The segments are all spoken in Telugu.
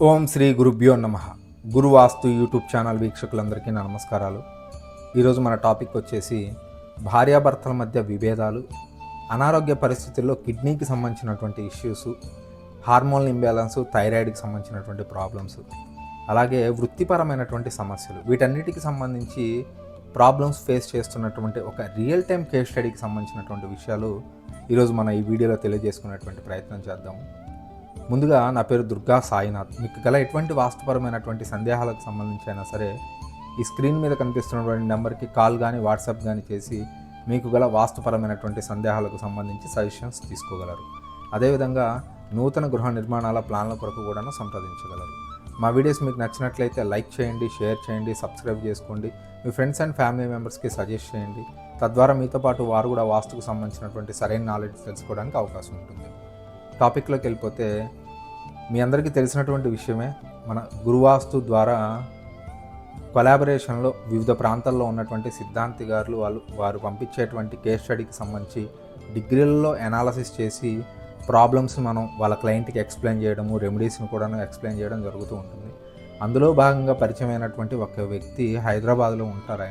ఓం శ్రీ గురుభ్యో నమః. గురువాస్తు యూట్యూబ్ ఛానల్ వీక్షకులందరికీ నా నమస్కారాలు. ఈరోజు మన టాపిక్ వచ్చేసి భార్యాభర్తల మధ్య విభేదాలు, అనారోగ్య పరిస్థితుల్లో కిడ్నీకి సంబంధించినటువంటి ఇష్యూస్, హార్మోన్ ఇంబ్యాలెన్స్, థైరాయిడ్కి సంబంధించినటువంటి ప్రాబ్లమ్స్, అలాగే వృత్తిపరమైనటువంటి సమస్యలు, వీటన్నిటికి సంబంధించి ప్రాబ్లమ్స్ ఫేస్ చేస్తున్నటువంటి ఒక రియల్ టైం కేస్ స్టడీకి సంబంధించినటువంటి విషయాలు ఈరోజు మనం ఈ వీడియోలో తెలియజేసుకునేటువంటి ప్రయత్నం చేద్దాము. ముందుగా నా పేరు దుర్గా సాయినాథ్. మీకు గల ఎటువంటి వాస్తుపరమైనటువంటి సందేహాలకు సంబంధించి అయినా సరే ఈ స్క్రీన్ మీద కనిపిస్తున్నటువంటి నెంబర్కి కాల్ కానీ వాట్సాప్ కానీ చేసి మీకు గల వాస్తుపరమైనటువంటి సందేహాలకు సంబంధించి సజెషన్స్ తీసుకోగలరు. అదేవిధంగా నూతన గృహ నిర్మాణాల ప్లాన్ల కొరకు కూడా సంప్రదించగలరు. మా వీడియోస్ మీకు నచ్చినట్లయితే లైక్ చేయండి, షేర్ చేయండి, సబ్స్క్రైబ్ చేసుకోండి, మీ ఫ్రెండ్స్ అండ్ ఫ్యామిలీ మెంబర్స్కి సజెస్ట్ చేయండి. తద్వారా మీతో పాటు వారు కూడా వాస్తుకు సంబంధించినటువంటి సరైన నాలెడ్జ్ తెలుసుకోవడానికి అవకాశం ఉంటుంది. టాపిక్లోకి వెళ్ళిపోతే, మీ అందరికీ తెలిసినటువంటి విషయమే, మన గురువాస్తు ద్వారా కొలాబరేషన్లో వివిధ ప్రాంతాల్లో ఉన్నటువంటి సిద్ధాంతి గారు వారు పంపించేటువంటి కేస్ స్టడీకి సంబంధించి డిగ్రీలలో అనాలసిస్ చేసి ప్రాబ్లమ్స్ మనం వాళ్ళ క్లయింట్కి ఎక్స్ప్లెయిన్ చేయడము, రెమెడీస్ని కూడా ఎక్స్ప్లెయిన్ చేయడం జరుగుతూ ఉంటుంది. అందులో భాగంగా పరిచయమైనటువంటి ఒక వ్యక్తి హైదరాబాద్లో ఉంటారు.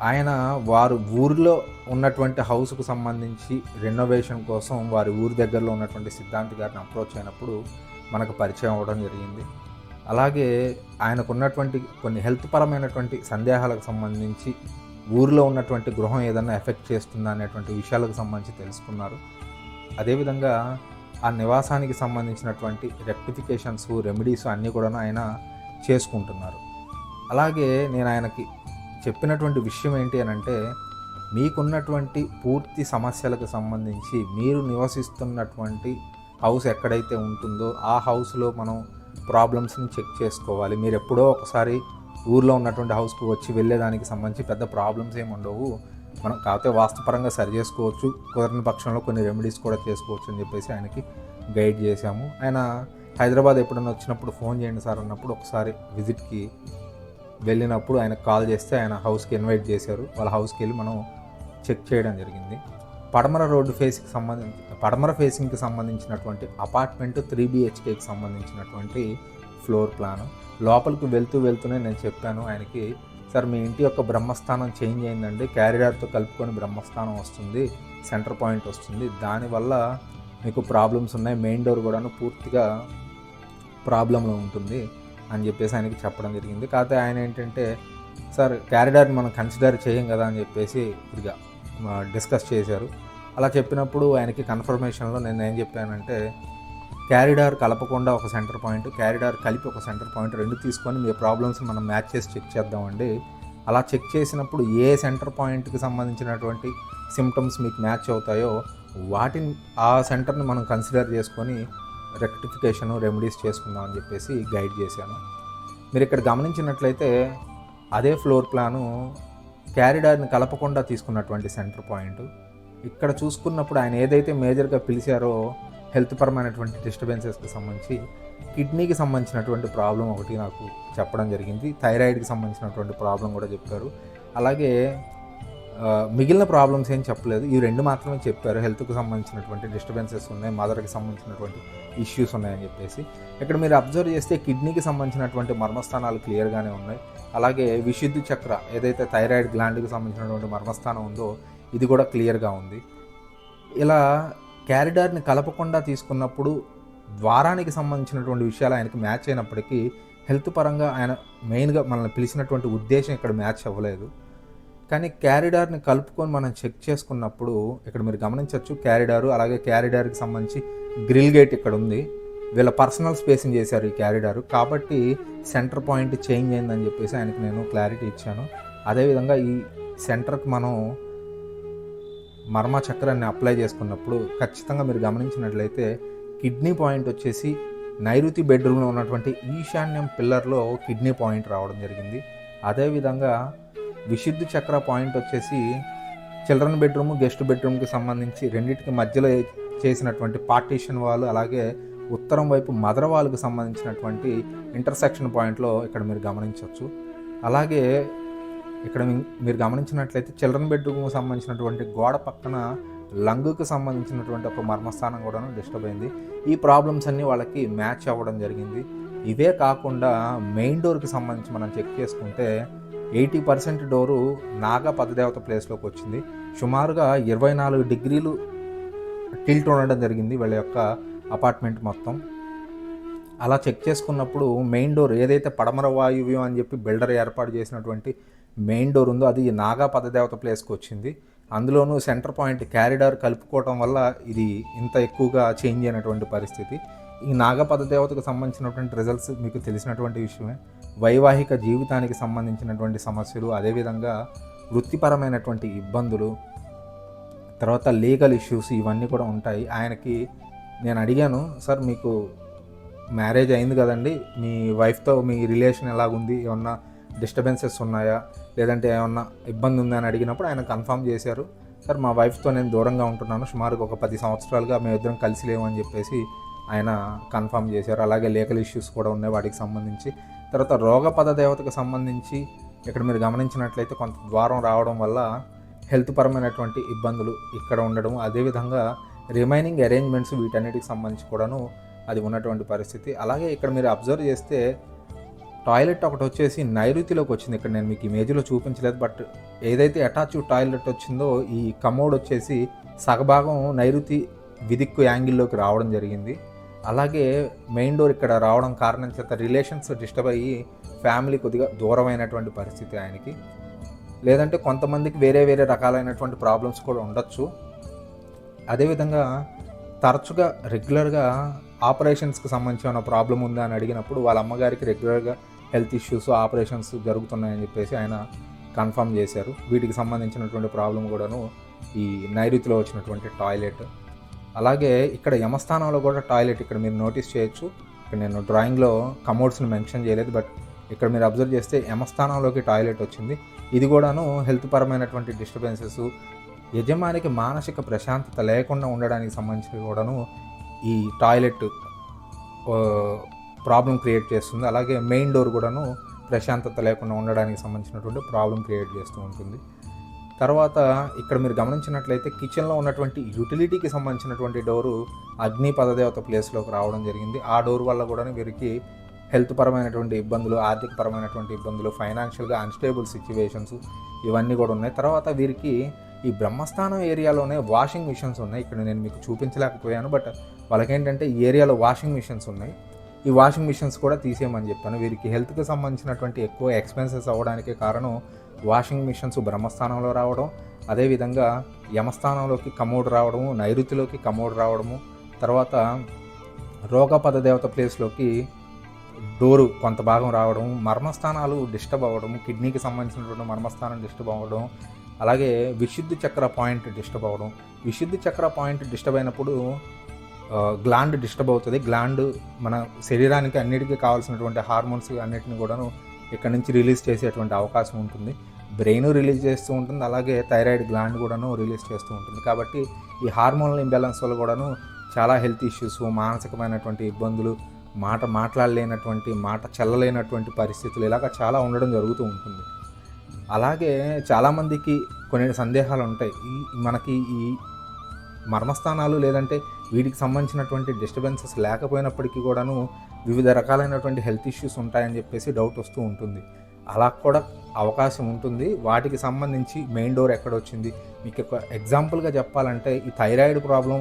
ఆయన వారు ఊరిలో ఉన్నటువంటి హౌస్కు సంబంధించి రెనోవేషన్ కోసం వారి ఊరి దగ్గరలో ఉన్నటువంటి సిద్ధాంతి గారిని అప్రోచ్ అయినప్పుడు మనకు పరిచయం అవ్వడం జరిగింది. అలాగే ఆయనకున్నటువంటి కొన్ని హెల్త్ పరమైనటువంటి సందేహాలకు సంబంధించి ఊరిలో ఉన్నటువంటి గృహం ఏదన్నా ఎఫెక్ట్ చేస్తుందా అనేటువంటి విషయాలకు సంబంధించి తెలుసుకున్నారు. అదేవిధంగా ఆ నివాసానికి సంబంధించినటువంటి రెక్టిఫికేషన్స్, రెమెడీస్ అన్నీ కూడా ఆయన చేసుకుంటున్నారు. అలాగే నేను ఆయనకి చెప్పినటువంటి విషయం ఏంటి అని అంటే, మీకున్నటువంటి పూర్తి సమస్యలకు సంబంధించి మీరు నివసిస్తున్నటువంటి హౌస్ ఎక్కడైతే ఉంటుందో ఆ హౌస్లో మనం ప్రాబ్లమ్స్ని చెక్ చేసుకోవాలి. మీరు ఎప్పుడో ఒకసారి ఊర్లో ఉన్నటువంటి హౌస్కి వచ్చి వెళ్ళేదానికి సంబంధించి పెద్ద ప్రాబ్లమ్స్ ఏమి ఉండవు. మనం కాకపోతే వాస్తుపరంగా సరి చేసుకోవచ్చు, కుదరని పక్షంలో కొన్ని రెమెడీస్ కూడా చేసుకోవచ్చు అని చెప్పేసి ఆయనకి గైడ్ చేశాము. ఆయన హైదరాబాద్ ఎప్పుడైనా వచ్చినప్పుడు ఫోన్ చేయండి సార్ అన్నప్పుడు ఒకసారి విజిట్కి వెళ్ళినప్పుడు ఆయనకు కాల్ చేస్తే ఆయన హౌస్కి ఇన్వైట్ చేశారు. వాళ్ళ హౌస్కి వెళ్ళి మనం చెక్ చేయడం జరిగింది. పడమర ఫేసింగ్కి సంబంధించినటువంటి అపార్ట్మెంట్ 3 BHKకి సంబంధించినటువంటి ఫ్లోర్ ప్లాను. లోపలికి వెళ్తూనే నేను చెప్పాను ఆయనకి, సార్ మీ ఇంటి యొక్క బ్రహ్మస్థానం చేంజ్ అయిందండి, క్యారిడార్తో కలుపుకొని బ్రహ్మస్థానం వస్తుంది, సెంటర్ పాయింట్ వస్తుంది, దానివల్ల మీకు ప్రాబ్లమ్స్ ఉన్నాయి, మెయిన్ డోర్ కూడాను పూర్తిగా ప్రాబ్లంలో ఉంటుంది అని చెప్పేసి ఆయనకి చెప్పడం జరిగింది. కాకపోతే ఆయన ఏంటంటే, సార్ క్యారిడార్ని మనం కన్సిడర్ చేయం కదా అని చెప్పేసి ఇదిగా డిస్కస్ చేశారు. అలా చెప్పినప్పుడు ఆయనకి కన్ఫర్మేషన్లో నేను ఏం చెప్పానంటే, క్యారిడార్ కలపకుండా ఒక సెంటర్ పాయింట్, క్యారిడార్ కలిపి ఒక సెంటర్ పాయింట్, రెండు తీసుకొని మీ ప్రాబ్లమ్స్ మనం మ్యాచ్ చేసి చెక్ చేద్దామండి. అలా చెక్ చేసినప్పుడు ఏ సెంటర్ పాయింట్కి సంబంధించినటువంటి సిమ్టమ్స్ మీకు మ్యాచ్ అవుతాయో వాటిని ఆ సెంటర్ని మనం కన్సిడర్ చేసుకొని రెక్టిఫికేషను, రెమెడీస్ చేసుకుందాం అని చెప్పేసి గైడ్ చేశాను. మీరు ఇక్కడ గమనించినట్లయితే అదే ఫ్లోర్ ప్లాను క్యారిడార్ని కలపకుండా తీసుకున్నటువంటి సెంటర్ పాయింట్. ఇక్కడ చూసుకున్నప్పుడు ఆయన ఏదైతే మేజర్గా పిలిచారో హెల్త్ పరమైనటువంటి డిస్టర్బెన్సెస్కి సంబంధించి కిడ్నీకి సంబంధించినటువంటి ప్రాబ్లం ఒకటి నాకు చెప్పడం జరిగింది. థైరాయిడ్కి సంబంధించినటువంటి ప్రాబ్లం కూడా చెప్పారు. అలాగే మిగిలిన ప్రాబ్లమ్స్ ఏం చెప్పలేదు, ఈ రెండు మాత్రమే చెప్పారు. హెల్త్కి సంబంధించినటువంటి డిస్టర్బెన్సెస్ ఉన్నాయి, మదర్కి సంబంధించినటువంటి ఇష్యూస్ ఉన్నాయని చెప్పేసి. ఇక్కడ మీరు అబ్జర్వ్ చేస్తే కిడ్నీకి సంబంధించినటువంటి మర్మస్థానాలు క్లియర్గానే ఉన్నాయి. అలాగే విశుద్ధి చక్ర ఏదైతే థైరాయిడ్ గ్లాండ్కి సంబంధించినటువంటి మర్మస్థానం ఉందో ఇది కూడా క్లియర్గా ఉంది. ఇలా క్యారిడార్ని కలపకుండా తీసుకున్నప్పుడు ద్వారానికి సంబంధించినటువంటి విషయాలు ఆయనకి మ్యాచ్ అయినప్పటికీ హెల్త్ పరంగా ఆయన మెయిన్గా మనల్ని పిలిచినటువంటి ఉద్దేశం ఇక్కడ మ్యాచ్ అవ్వలేదు. కానీ క్యారిడార్ని కలుపుకొని మనం చెక్ చేసుకున్నప్పుడు ఇక్కడ మీరు గమనించవచ్చు, క్యారిడారు అలాగే క్యారిడార్కి సంబంధించి గ్రిల్ గేట్ ఇక్కడ ఉంది. వీళ్ళ పర్సనల్ స్పేసింగ్ చేశారు ఈ క్యారిడారు, కాబట్టి సెంటర్ పాయింట్ చేంజ్ అయిందని చెప్పేసి ఆయనకి నేను క్లారిటీ ఇచ్చాను. అదేవిధంగా ఈ సెంటర్కి మనం మర్మ చక్రాన్ని అప్లై చేసుకున్నప్పుడు ఖచ్చితంగా మీరు గమనించినట్లయితే కిడ్నీ పాయింట్ వచ్చేసి నైరుతి బెడ్రూమ్లో ఉన్నటువంటి ఈశాన్యం పిల్లర్లో కిడ్నీ పాయింట్ రావడం జరిగింది. అదేవిధంగా విశుద్ధి చక్ర పాయింట్ వచ్చేసి చిల్డ్రన్ బెడ్రూమ్, గెస్ట్ బెడ్రూమ్కి సంబంధించి రెండింటికి మధ్యలో చేసినటువంటి పార్టీషన్ వాల్, అలాగే ఉత్తరం వైపు మదర్ వాల్కి సంబంధించినటువంటి ఇంటర్సెక్షన్ పాయింట్లో ఇక్కడ మీరు గమనించవచ్చు. అలాగే ఇక్కడ మీరు గమనించినట్లయితే చిల్డ్రన్ బెడ్రూమ్కి సంబంధించినటువంటి గోడ పక్కన లంగ్కి సంబంధించినటువంటి ఒక మర్మస్థానం కూడా డిస్టర్బ్ అయింది. ఈ ప్రాబ్లమ్స్ అన్నీ వాళ్ళకి మ్యాచ్ అవ్వడం జరిగింది. ఇవే కాకుండా మెయిన్ డోర్కి సంబంధించి మనం చెక్ చేసుకుంటే 80% డోరు నాగా పదదేవత ప్లేస్లోకి వచ్చింది. సుమారుగా 24 డిగ్రీలు టిల్ట్ ఉండడం జరిగింది వీళ్ళ యొక్క అపార్ట్మెంట్ మొత్తం. అలా చెక్ చేసుకున్నప్పుడు మెయిన్ డోర్ ఏదైతే పడమర వాయువ్యం అని చెప్పి బిల్డర్ ఏర్పాటు చేసినటువంటి మెయిన్ డోర్ ఉందో అది నాగా పదదేవత ప్లేస్కి వచ్చింది. అందులోనూ సెంటర్ పాయింట్ క్యారిడార్ కలుపుకోవటం వల్ల ఇది ఇంత ఎక్కువగా చేంజ్ అయినటువంటి పరిస్థితి. ఈ నాగపద దేవతకు సంబంధించినటువంటి రిజల్ట్స్ మీకు తెలిసినటువంటి విషయమే. వైవాహిక జీవితానికి సంబంధించినటువంటి సమస్యలు, అదేవిధంగా వృత్తిపరమైనటువంటి ఇబ్బందులు, తర్వాత లీగల్ ఇష్యూస్ ఇవన్నీ కూడా ఉంటాయి. ఆయనకి నేను అడిగాను, సార్ మీకు మ్యారేజ్ అయింది కదండి, మీ వైఫ్తో మీ రిలేషన్ ఎలాగుంది, ఏమన్నా డిస్టర్బెన్సెస్ ఉన్నాయా, లేదంటే ఏమన్నా ఇబ్బంది ఉందా అని అడిగినప్పుడు ఆయన కన్ఫర్మ్ చేశారు. సార్ మా వైఫ్తో నేను దూరంగా ఉంటున్నాను, సుమారుగా ఒక 10 సంవత్సరాలుగా మేమిద్దరం కలిసి లేవని చెప్పేసి ఆయన కన్ఫర్మ్ చేశారు. అలాగే లీగల్ ఇష్యూస్ కూడా ఉన్నాయి వాటికి సంబంధించి. తర్వాత రోగపద దేవతకు సంబంధించి ఇక్కడ మీరు గమనించినట్లయితే కొంత ద్వారం రావడం వల్ల హెల్త్ పరమైనటువంటి ఇబ్బందులు ఇక్కడ ఉండడం, అదేవిధంగా రిమైనింగ్ అరేంజ్మెంట్స్ వీటన్నిటికి సంబంధించి కూడాను అది ఉన్నటువంటి పరిస్థితి. అలాగే ఇక్కడ మీరు అబ్జర్వ్ చేస్తే టాయిలెట్ ఒకటి వచ్చేసి నైరుతిలోకి వచ్చింది. ఇక్కడ నేను మీకు ఇమేజ్లో చూపించలేదు, బట్ ఏదైతే అటాచ్డ్ టాయిలెట్ వచ్చిందో ఈ కమోడ్ వచ్చేసి సగభాగం నైరుతి విదిక్కు యాంగిల్లోకి రావడం జరిగింది. అలాగే మెయిన్ డోర్ ఇక్కడ రావడం కారణం చేత రిలేషన్స్ డిస్టర్బ్ అయ్యి ఫ్యామిలీ కొద్దిగా దూరమైనటువంటి పరిస్థితి ఆయనకి. లేదంటే కొంతమందికి వేరే వేరే రకాలైనటువంటి ప్రాబ్లమ్స్ కూడా ఉండొచ్చు. అదేవిధంగా తరచుగా రెగ్యులర్గా ఆపరేషన్స్కి సంబంధించిన ప్రాబ్లం ఉందా అని అడిగినప్పుడు వాళ్ళ అమ్మగారికి రెగ్యులర్గా హెల్త్ ఇష్యూస్, ఆపరేషన్స్ జరుగుతున్నాయని చెప్పేసి ఆయన కన్ఫర్మ్ చేశారు. వీటికి సంబంధించినటువంటి ప్రాబ్లం కూడాను ఈ నైరుతిలో వచ్చినటువంటి టాయిలెట్. అలాగే ఇక్కడ యమస్థానంలో కూడా టాయిలెట్ ఇక్కడ మీరు నోటీస్ చేయొచ్చు. ఇక్కడ నేను డ్రాయింగ్లో కమోడ్స్ని మెన్షన్ చేయలేదు, బట్ ఇక్కడ మీరు అబ్జర్వ్ చేస్తే యమస్థానంలోకి టాయిలెట్ వచ్చింది. ఇది కూడాను హెల్త్ పరమైనటువంటి డిస్టర్బెన్సెస్, యజమానికి మానసిక ప్రశాంతత లేకుండా ఉండడానికి సంబంధించి కూడాను ఈ టాయిలెట్ ప్రాబ్లం క్రియేట్ చేస్తుంది. అలాగే మెయిన్ డోర్ కూడాను ప్రశాంతత లేకుండా ఉండడానికి సంబంధించినటువంటి ప్రాబ్లం క్రియేట్ చేస్తూ ఉంటుంది. తర్వాత ఇక్కడ మీరు గమనించినట్లయితే కిచెన్లో ఉన్నటువంటి యూటిలిటీకి సంబంధించినటువంటి డోరు అగ్ని పదదేవత ప్లేస్లోకి రావడం జరిగింది. ఆ డోర్ వల్ల కూడా వీరికి హెల్త్ పరమైనటువంటి ఇబ్బందులు, ఆర్థిక పరమైనటువంటి ఇబ్బందులు, ఫైనాన్షియల్గా అన్స్టేబుల్ సిచ్యువేషన్స్ ఇవన్నీ కూడా ఉన్నాయి. తర్వాత వీరికి ఈ బ్రహ్మస్థానం ఏరియాలోనే వాషింగ్ మిషన్స్ ఉన్నాయి. ఇక్కడ నేను మీకు చూపించలేకపోయాను, బట్ వాళ్ళకేంటంటే ఈ ఏరియాలో వాషింగ్ మిషన్స్ ఉన్నాయి. ఈ వాషింగ్ మిషన్స్ కూడా తీసేయమని చెప్పాను. వీరికి హెల్త్కి సంబంధించినటువంటి ఎక్కువ ఎక్స్పెన్సెస్ అవ్వడానికి కారణం వాషింగ్ మిషన్స్ బ్రహ్మస్థానంలో రావడం, అదేవిధంగా యమస్థానంలోకి కమోడ్ రావడము, నైరుతిలోకి కమోడ్ రావడము, తర్వాత రోగపద దేవత ప్లేస్లోకి డోరు కొంత భాగం రావడం, మర్మస్థానాలు డిస్టర్బ్ అవ్వడం, కిడ్నీకి సంబంధించినటువంటి మర్మస్థానం డిస్టర్బ్ అవ్వడం, అలాగే విశుద్ధి చక్ర పాయింట్ డిస్టర్బ్ అవ్వడం. విశుద్ధి చక్ర పాయింట్ డిస్టర్బ్ అయినప్పుడు గ్లాండ్ డిస్టర్బ్ అవుతుంది. గ్లాండ్ మన శరీరానికి అన్నిటికీ కావాల్సినటువంటి హార్మోన్స్ అన్నిటిని కూడాను ఇక్కడ నుంచి రిలీజ్ చేసేటువంటి అవకాశం ఉంటుంది. బ్రెయిన్ రిలీజ్ చేస్తూ ఉంటుంది, అలాగే థైరాయిడ్ గ్లాండ్ కూడాను రిలీజ్ చేస్తూ ఉంటుంది. కాబట్టి ఈ హార్మోనల్ ఇంబ్యాలెన్స్ వల్ల కూడాను చాలా హెల్త్ ఇష్యూస్, మానసికమైనటువంటి ఇబ్బందులు, మాట్లాడలేనటువంటి, మాట చెల్లలేనటువంటి పరిస్థితులు ఇలాగ చాలా ఉండడం జరుగుతూ ఉంటుంది. అలాగే చాలామందికి కొన్ని సందేహాలు ఉంటాయి. మనకి ఈ మర్మస్థానాలు లేదంటే వీటికి సంబంధించినటువంటి డిస్టర్బెన్సెస్ లేకపోయినప్పటికీ కూడాను వివిధ రకాలైనటువంటి హెల్త్ ఇష్యూస్ ఉంటాయని చెప్పేసి డౌట్ వస్తూ ఉంటుంది. అలా కూడా అవకాశం ఉంటుంది. వాటికి సంబంధించి మెయిన్ డోర్ ఎక్కడ వచ్చింది, మీకు ఒక ఎగ్జాంపుల్గా చెప్పాలంటే ఈ థైరాయిడ్ ప్రాబ్లం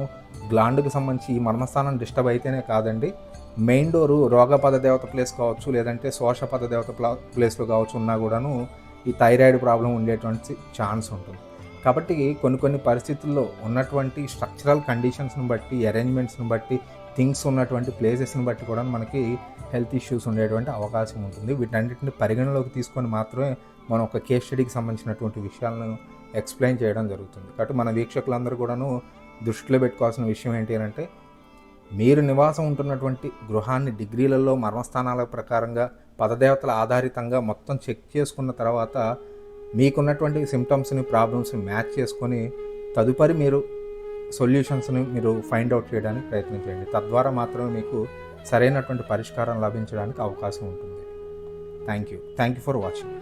గ్లాండ్కి సంబంధించి ఈ మర్మస్థానం డిస్టర్బ్ అయితేనే కాదండి, మెయిన్ డోరు రోగపద దేవత ప్లేస్ కావచ్చు, లేదంటే శోషపద దేవత ప్లేస్లో కావచ్చు ఉన్నా కూడాను ఈ థైరాయిడ్ ప్రాబ్లం ఉండేటువంటి ఛాన్స్ ఉంటుంది. కాబట్టి కొన్ని పరిస్థితుల్లో ఉన్నటువంటి స్ట్రక్చరల్ కండిషన్స్ని బట్టి, అరేంజ్మెంట్స్ని బట్టి, థింగ్స్ ఉన్నటువంటి ప్లేసెస్ని బట్టి కూడా మనకి హెల్త్ ఇష్యూస్ ఉండేటువంటి అవకాశం ఉంటుంది. వీటన్నిటిని పరిగణలోకి తీసుకొని మాత్రమే మనం ఒక కేస్ స్టడీకి సంబంధించినటువంటి విషయాలను ఎక్స్ప్లెయిన్ చేయడం జరుగుతుంది. కాబట్టి మన వీక్షకులందరూ కూడాను దృష్టిలో పెట్టుకోవాల్సిన విషయం ఏంటి అంటే, మీరు నివాసం ఉంటున్నటువంటి గృహాన్ని డిగ్రీలలో మర్మస్థానాల ప్రకారంగా పదదేవతల ఆధారితంగా మొత్తం చెక్ చేసుకున్న తర్వాత మీకున్నటువంటి సిమ్టమ్స్ని, ప్రాబ్లమ్స్ని మ్యాచ్ చేసుకొని తదుపరి మీరు సొల్యూషన్స్ని మీరు ఫైండ్ అవుట్ చేయడానికి ప్రయత్నించండి. తద్వారా మాత్రమే మీకు సరైనటువంటి పరిష్కారం లభించడానికి అవకాశం ఉంటుంది. Thank you for watching.